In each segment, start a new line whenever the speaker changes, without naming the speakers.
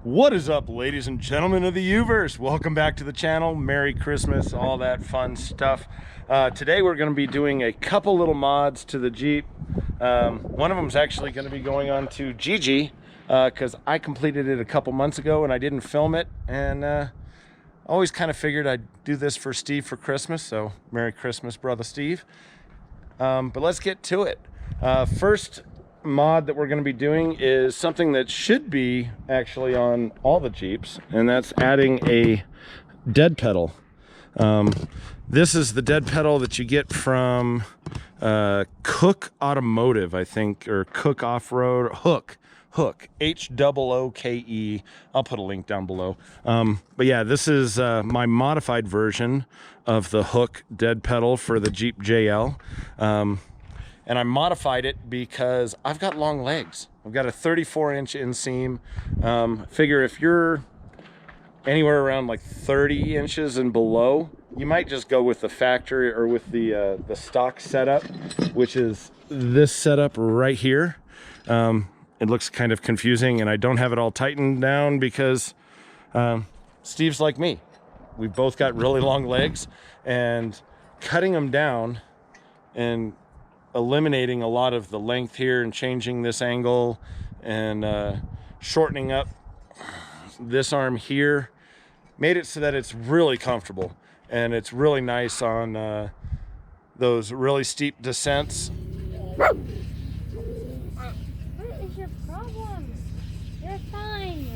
What is up, ladies and gentlemen of the Uverse? Welcome back to the channel. Merry Christmas, all that fun stuff. Today we're going to be doing a couple little mods to the Jeep. One of them is actually going to be going on to Gigi because I completed it a couple months ago and I didn't film it, and always kind of figured I'd do this for Steve for Christmas, so Merry Christmas, brother Steve. But let's get to it. First mod that we're going to be doing is something that should be actually on all the Jeeps, and that's adding a dead pedal. This is the dead pedal that you get from Cook Automotive, I think, or Cook Off-Road. Hook H-O-O-K-E. I'll put a link down below. But yeah, this is my modified version of the Hook dead pedal for the Jeep JL. And I modified it because I've got long legs. I've got a 34-inch inseam. Figure if you're anywhere around like 30 inches and below, you might just go with the factory or with the stock setup, which is this setup right here. It looks kind of confusing, and I don't have it all tightened down because Steve's like me. We've both got really long legs, and cutting them down and eliminating a lot of the length here and changing this angle and shortening up this arm here made it so that it's really comfortable and it's really nice on those really steep descents.
What is your problem? You're fine.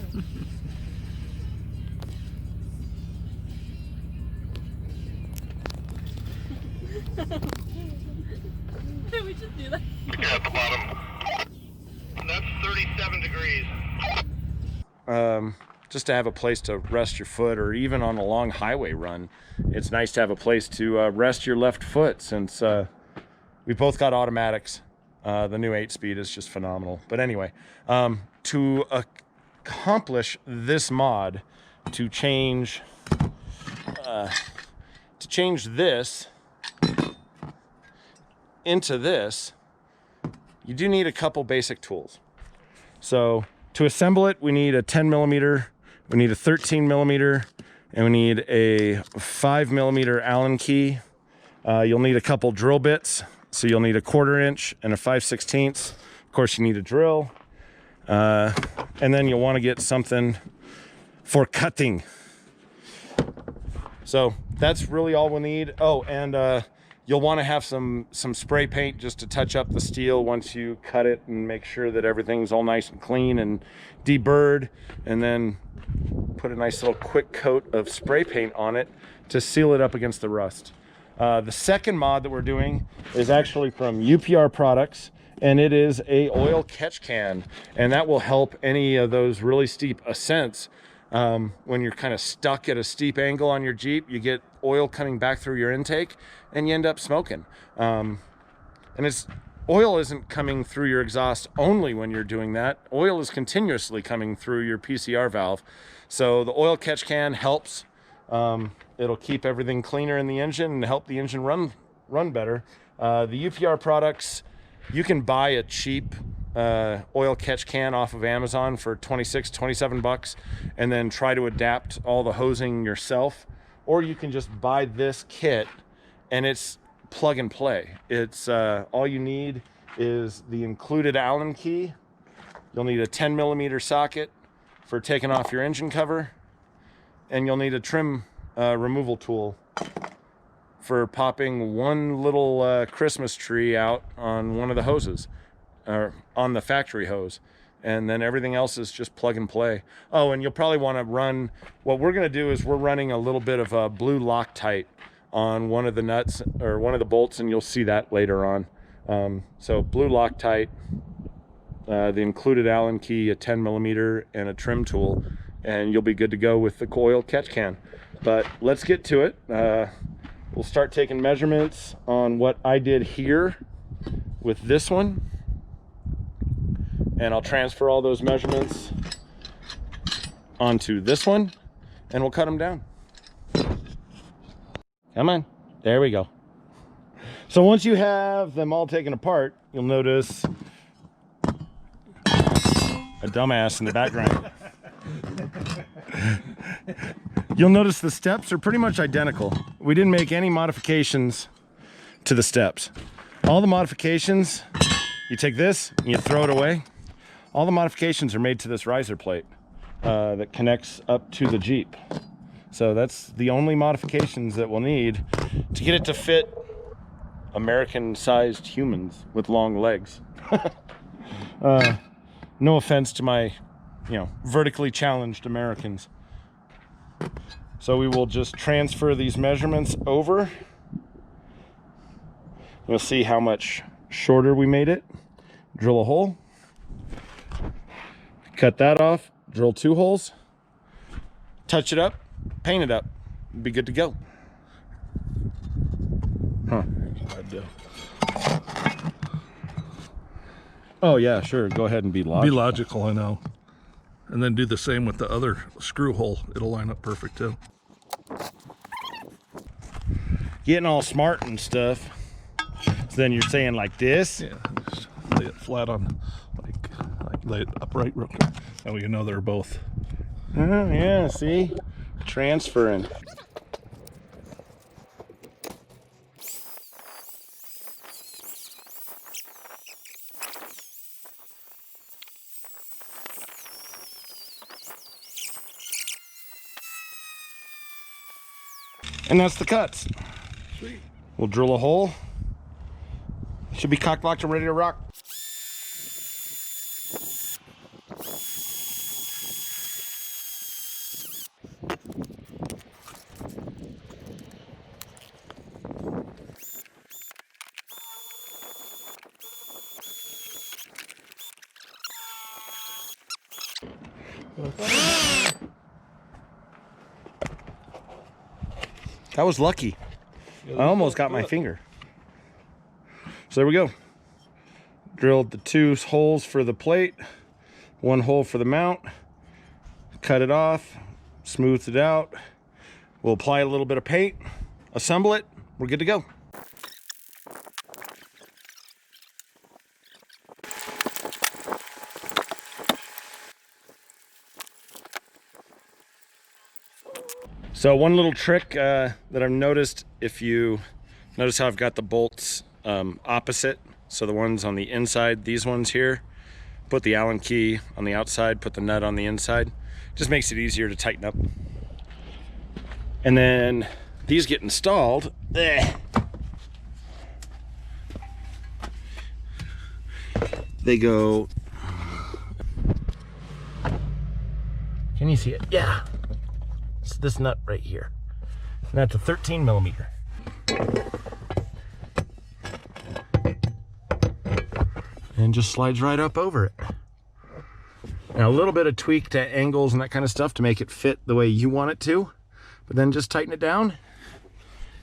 We should do that.
Yeah, at the bottom. That's 37 degrees.
Just to have a place to rest your foot, or even on a long highway run, it's nice to have a place to rest your left foot, since we both got automatics. The new 8-speed is just phenomenal. But anyway, to accomplish this mod, to change this into this, you do need a couple basic tools. So to assemble it, we need a 10mm, we need a 13mm, and we need a 5mm Allen key. You'll need a couple drill bits, so you'll need a 1/4 inch and a 5/16. Of course, you need a drill, and then you'll want to get something for cutting. So that's really all we'll need. Oh, and you'll want to have some spray paint just to touch up the steel once you cut it and make sure that everything's all nice and clean and deburred, and then put a nice little quick coat of spray paint on it to seal it up against the rust. The second mod that we're doing is actually from UPR Products, and it is a oil catch can, and that will help any of those really steep ascents. When you're kind of stuck at a steep angle on your Jeep, you get oil coming back through your intake and you end up smoking. And oil isn't coming through your exhaust only when you're doing that. Oil is continuously coming through your PCR valve. So the oil catch can helps. It'll keep everything cleaner in the engine and help the engine run better. The UPR Products, you can buy a cheap oil catch can off of Amazon for 26, 27 bucks, and then try to adapt all the hosing yourself, or you can just buy this kit and it's plug and play. It's all you need is the included Allen key. You'll need a 10mm socket for taking off your engine cover, and you'll need a trim removal tool for popping one little Christmas tree out on one of the hoses, or on the factory hose, and then everything else is just plug and play. Oh, and you'll probably want to run, what we're going to do is we're running a little bit of a blue Loctite on one of the nuts or one of the bolts, and you'll see that later on. So blue Loctite, the included Allen key, a 10mm, and a trim tool, and you'll be good to go with the oil catch can. But let's get to it. We'll start taking measurements on what I did here with this one, and I'll transfer all those measurements onto this one, and we'll cut them down. Come on, there we go. So once you have them all taken apart, you'll notice a dumbass in the background. You'll notice the steps are pretty much identical. We didn't make any modifications to the steps. All the modifications, you take this and you throw it away. All the modifications are made to this riser plate that connects up to the Jeep. So that's the only modifications that we'll need to get it to fit American-sized humans with long legs. No offense to my, vertically challenged Americans. So we will just transfer these measurements over. We'll see how much shorter we made it. Drill a hole. Cut that off. Drill 2 holes. Touch it up. Paint it up. Be good to go. Huh. Oh yeah, sure. Go ahead and be logical.
Be logical, I know. And then do the same with the other screw hole. It'll line up perfect too.
Getting all smart and stuff. So then you're saying like this?
Yeah, just lay it flat on, like lay it upright real quick. That way you know they're both.
Yeah, see? Transferring. And that's the cuts.
Sweet.
We'll drill a hole. Should be cocked, locked, and ready to rock. That was lucky. I almost got my finger. So there we go. Drilled the 2 holes for the plate, 1 hole for the mount, cut it off, smoothed it out. We'll apply a little bit of paint, assemble it, we're good to go. So one little trick that I've noticed, if you notice how I've got the bolts opposite, so the ones on the inside, these ones here, put the Allen key on the outside, put the nut on the inside, just makes it easier to tighten up. And then these get installed. They go, can you see it? Yeah. This nut right here, and that's a 13 millimeter. And just slides right up over it. Now a little bit of tweak to angles and that kind of stuff to make it fit the way you want it to, but then just tighten it down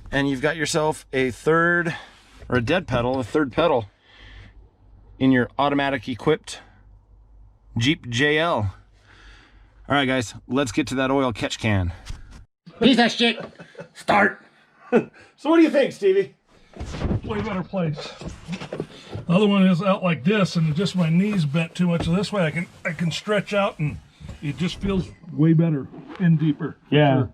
and you've got yourself a third pedal in your automatic equipped Jeep JL. All right, guys, let's get to that oil catch can. Piece of shit. Start. So what do you think, Stevie?
Way better place. The other one is out like this, and just my knees bent too much. So this way I can stretch out, and it just feels way better and deeper.
Yeah.
Sure.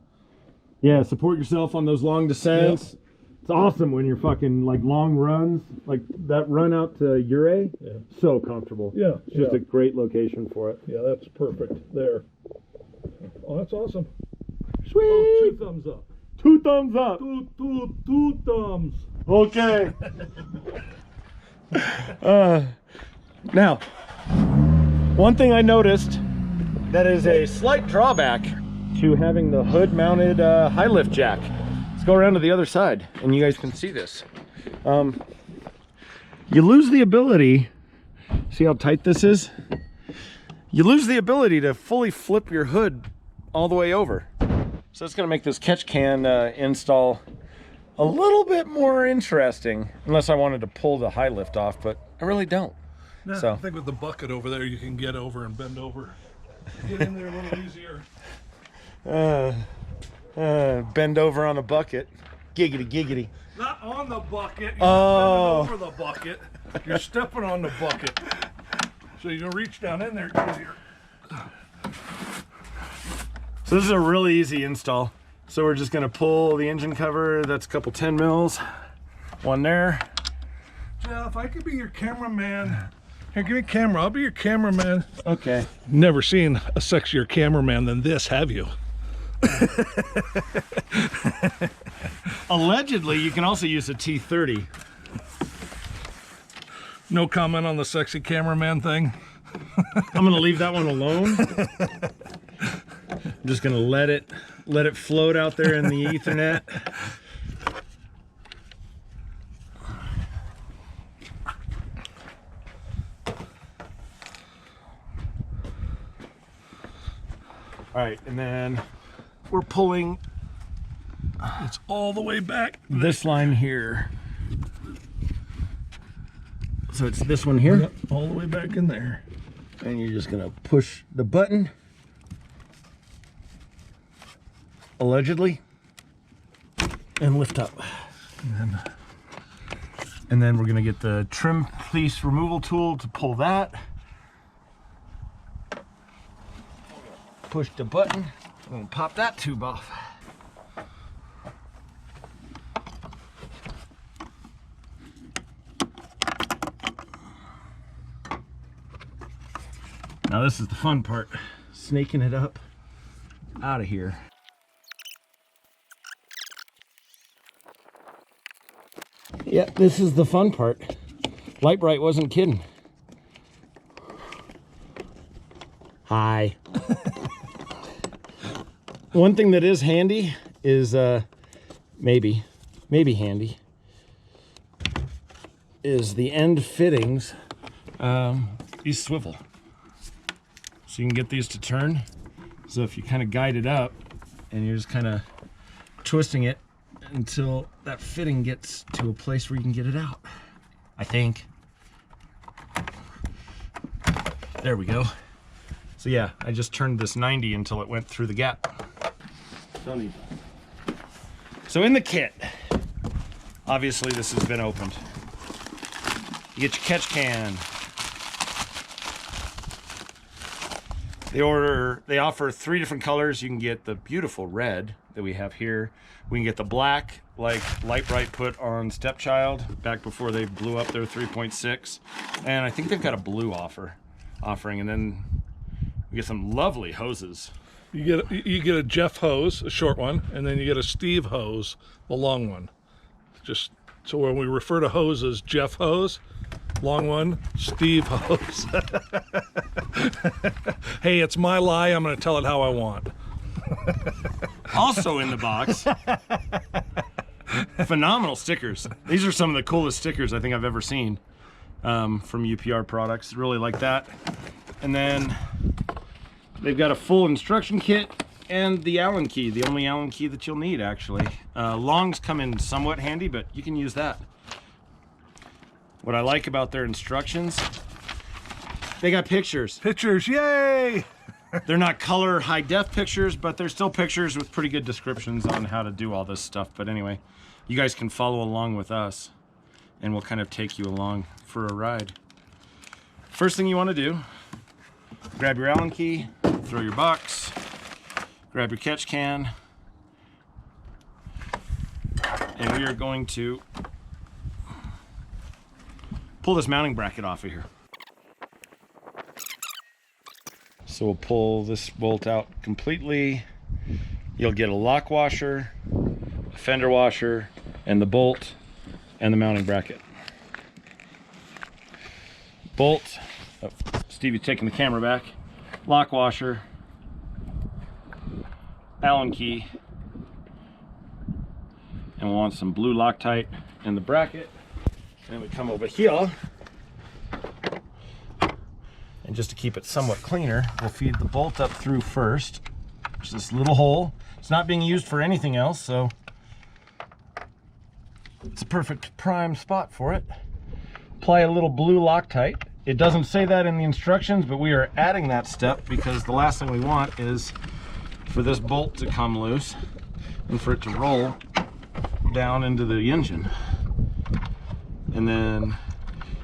Yeah, support yourself on those long descents. Yep. It's awesome when you're fucking like long runs, like that run out to Ure.
Yeah.
So comfortable.
Yeah.
It's just a great location for it.
Yeah, that's perfect there. Oh, that's awesome.
Sweet.
Oh, 2 thumbs up.
2 thumbs up.
Two thumbs.
Okay. Now, one thing I noticed that is a slight drawback to having the hood mounted high lift jack. Let's go around to the other side and you guys can see this. You lose the ability, see how tight this is? You lose the ability to fully flip your hood all the way over. So it's gonna make this catch can install a little bit more interesting, unless I wanted to pull the high lift off, but I really don't.
Nah,
So
I think with the bucket over there, you can get over and bend over. Get in there a little easier.
Bend over on a bucket. Giggity, giggity.
Not on the bucket. You're
Oh.
bending over the bucket. You're stepping on the bucket. So you can reach down in there easier.
So this is a really easy install. So we're just gonna pull the engine cover. That's a couple 10 mils. One there.
Jeff, I could be your cameraman. Here, give me a camera. I'll be your cameraman.
Okay.
Never seen a sexier cameraman than this, have you?
Allegedly, you can also use a T30.
No comment on the sexy cameraman thing.
I'm gonna leave that one alone. I'm just gonna let it float out there in the Ethernet. All right, and then we're pulling
It's all the way back.
this line here. So it's this one here.
Yep, all the way back in there.
And you're just gonna push the button, allegedly, and lift up. And then we're gonna get the trim piece removal tool to pull that. Push the button, and pop that tube off. Now this is the fun part, snaking it up out of here. Yeah, this is the fun part. Lightbright wasn't kidding. Hi. One thing that is handy is, maybe handy, is the end fittings, these swivel. So you can get these to turn. So if you kind of guide it up and you're just kind of twisting it until that fitting gets to a place where you can get it out, I think. There we go. So yeah, I just turned this 90 until it went through the gap. So in the kit, obviously this has been opened. You get your catch can. They offer 3 different colors. You can get the beautiful red that we have here. We can get the black, like Lightbright put on Stepchild back before they blew up their 3.6. And I think they've got a blue offering. And then we get some lovely hoses.
You get a Jeff hose, a short one, and then you get a Steve hose, the long one. Just so when we refer to hoses, Jeff hose, long one, Steve hose. Hey, it's my lie. I'm going to tell it how I want.
Also in the box, phenomenal stickers. These are some of the coolest stickers I think I've ever seen from UPR products. Really like that. And then they've got a full instruction kit and the Allen key, the only Allen key that you'll need actually. Longs come in somewhat handy, but you can use that. What I like about their instructions, they got pictures.
Pictures, yay!
They're not color high def pictures, but they're still pictures with pretty good descriptions on how to do all this stuff. But anyway, you guys can follow along with us and we'll kind of take you along for a ride. First thing you want to do, grab your Allen key, throw your box, grab your catch can, and we are going to pull this mounting bracket off of here. So we'll pull this bolt out completely. You'll get a lock washer, a fender washer, and the bolt and the mounting bracket. Bolt, oh, Stevie's taking the camera back. Lock washer, Allen key, and we'll want some blue Loctite in the bracket. And then we come over here, and just to keep it somewhat cleaner, we'll feed the bolt up through first, which is this little hole. It's not being used for anything else, so it's a perfect prime spot for it. Apply a little blue Loctite. It doesn't say that in the instructions, but we are adding that step because the last thing we want is for this bolt to come loose and for it to roll down into the engine. And then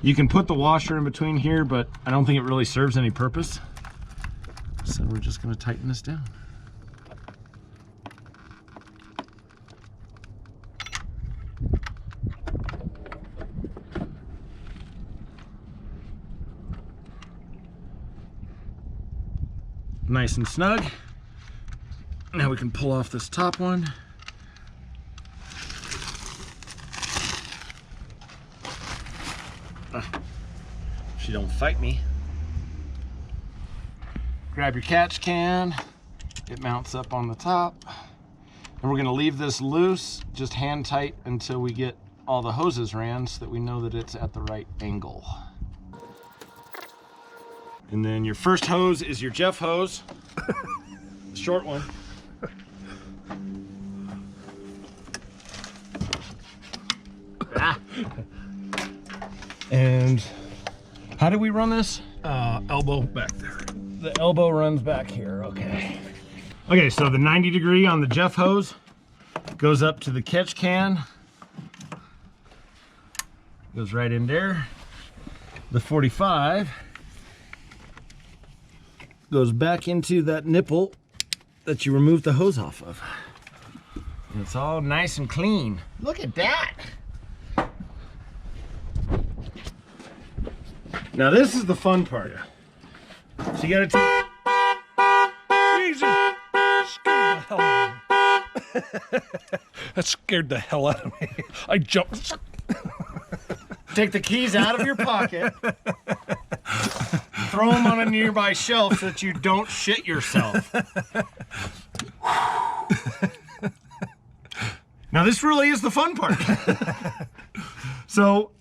you can put the washer in between here, but I don't think it really serves any purpose. So we're just going to tighten this down. nice and snug. Now we can pull off this top one. She don't fight me. Grab your catch can. It mounts up on the top. And we're gonna leave this loose, just hand tight until we get all the hoses ran so that we know that it's at the right angle. And then your first hose is your Jeff hose, the short one. And how do we run this?
Elbow back there.
The elbow runs back here, okay. Okay, so the 90 degree on the Jeff hose goes up to the catch can. Goes right in there. The 45 goes back into that nipple that you removed the hose off of. And it's all nice and clean. Look at that. Now this is the fun part. So you gotta take...
Jesus! Scared the hell out of me. That scared the hell out of me. I jumped.
Take the keys out of your pocket. Throw them on a nearby shelf so that you don't shit yourself. Now this really is the fun part. So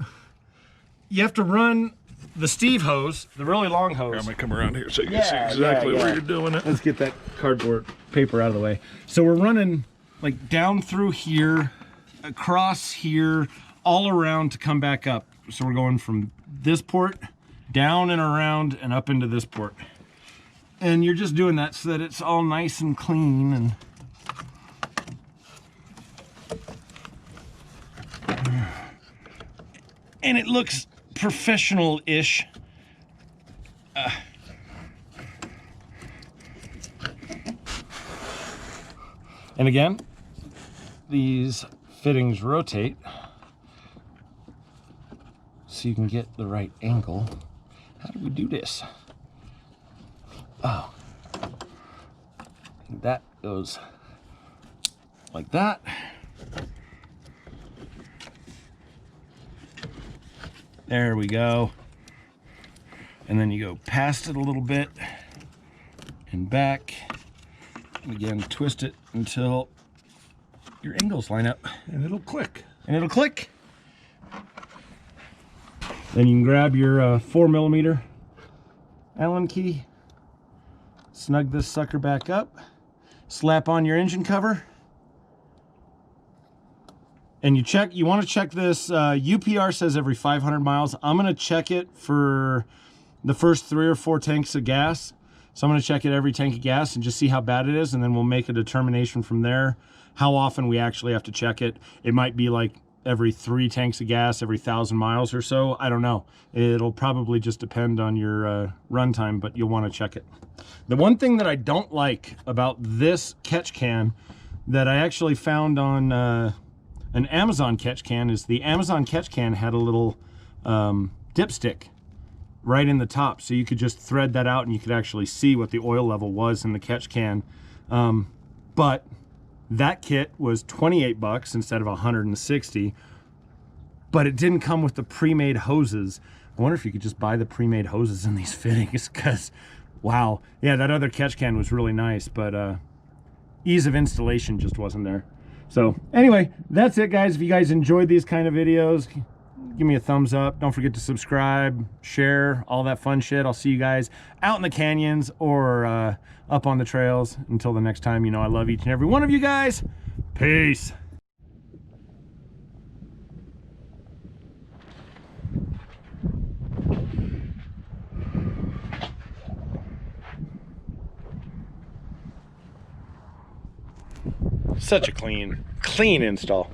you have to run the Steve hose, the really long hose.
I'm gonna come around here so you can see exactly where you're doing it.
Let's get that cardboard paper out of the way. So we're running like down through here, across here, all around to come back up. So we're going from this port down and around and up into this port. And you're just doing that so that it's all nice and clean and it looks professional-ish. And again, these fittings rotate so you can get the right angle. How do we do this? Oh, that goes like that. There we go. And then you go past it a little bit and back. And again, twist it until your angles line up.
And it'll click.
And it'll click. Then you can grab your 4mm Allen key, snug this sucker back up, slap on your engine cover, and you want to check this. UPR says every 500 miles. I'm going to check it for the first 3 or 4 tanks of gas. So I'm going to check it every tank of gas and just see how bad it is, and then we'll make a determination from there how often we actually have to check it. It might be like every 3 tanks of gas, every 1,000 miles or so. I don't know. It'll probably just depend on your run time, but you'll want to check it. The one thing that I don't like about this catch can that I actually found on an Amazon catch can is the Amazon catch can had a little dipstick right in the top, so you could just thread that out and you could actually see what the oil level was in the catch can. But that kit was 28 bucks instead of 160, but it didn't come with the pre-made hoses. I wonder if you could just buy the pre-made hoses in these fittings, because wow, yeah, that other catch can was really nice, but ease of installation just wasn't there. So anyway, that's it, guys. If you guys enjoyed these kind of videos, give me a thumbs up. Don't forget to subscribe, share, all that fun shit. I'll see you guys out in the canyons or up on the trails. Until the next time, you know I love each and every one of you guys. Peace. Such a clean install.